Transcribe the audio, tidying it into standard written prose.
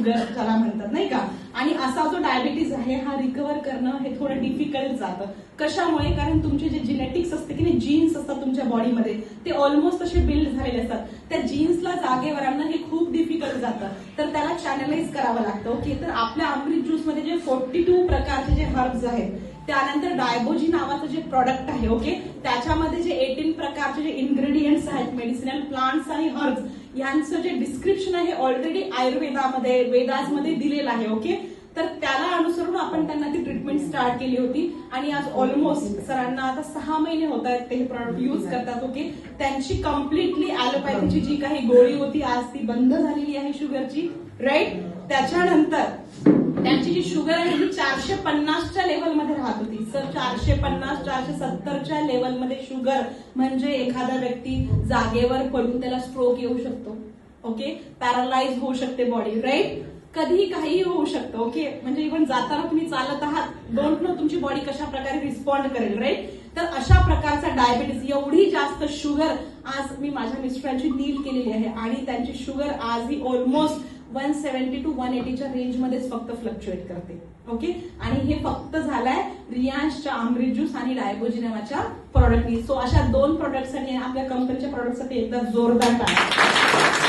Sugar ज्याला म्हणतात नाही का. आणि असा जो डायबिटीज आहे हा रिकव्हर करणं हे थोडं डिफिकल्ट जातं. कशामुळे? कारण तुमचे जे जेनेटिक्स असते की नाही, जीन्स असतात तुमच्या बॉडीमध्ये, ते ऑलमोस्ट असे बिल्ड झालेले असतात. त्या जीन्सला जागेवर आणणं हे खूप डिफिकल्ट जातं. तर त्याला चॅनलाइज करावं लागतं. ओके, तर आपल्या अमृत ज्यूसमध्ये जे 42 प्रकारचे जे हर्ब्स आहेत, त्यानंतर डायबोजी नावाचं जे प्रॉडक्ट आहे, ओके, त्याच्यामध्ये जे 18 प्रकारचे जे इन्ग्रेडियंट्स आहेत, मेडिसिनल प्लांट्स आणि हर्ब्स यांचं जे डिस्क्रिप्शन आहे ऑलरेडी आयुर्वेदामध्ये, वेदाजमध्ये दिलेलं आहे. ओके, तर त्याला अनुसरून आपण त्यांना ती ट्रीटमेंट स्टार्ट केली होती. आणि आज ऑलमोस्ट सरांना आता 6 महिने होत आहेत ते हे प्रॉडक्ट युज करतात. ओके, त्यांची कम्प्लिटली ॲलोपॅथीची जी काही गोळी होती आज ती बंद झालेली आहे शुगरची, राईट. त्याच्यानंतर त्यांची जी शुगर आहे ती 450च्या लेवलमध्ये राहत होती. सर 450, 470च्या लेवलमध्ये शुगर म्हणजे एखादा व्यक्ती जागेवर पडून त्याला स्ट्रोक येऊ शकतो. ओके, पॅरालाइज होऊ शकते बॉडी, राईट. कधीही काहीही होऊ शकतं. ओके, म्हणजे इव्हन जाताना तुम्ही चालत आहात, डोंट नो तुमची बॉडी कशा प्रकारे रिस्पॉन्ड करेल, राईट. तर अशा प्रकारचा डायबिटीस, एवढी जास्त शुगर आज मी माझ्या मिस्टरांची नील केलेली आहे आणि त्यांची शुगर आजही ऑलमोस्ट 170 to 180च्या रेंजमध्येच फक्त फ्लक्च्युएट करते. ओके, आणि हे फक्त झालंय रियांशच्या अमृत ज्यूस आणि डायबोजी नावाच्या प्रॉडक्टनी. सो अशा 2 प्रॉडक्टसाठी आपल्या कंपनीच्या प्रॉडक्टसाठी एकदा जोरदार टाळ्या.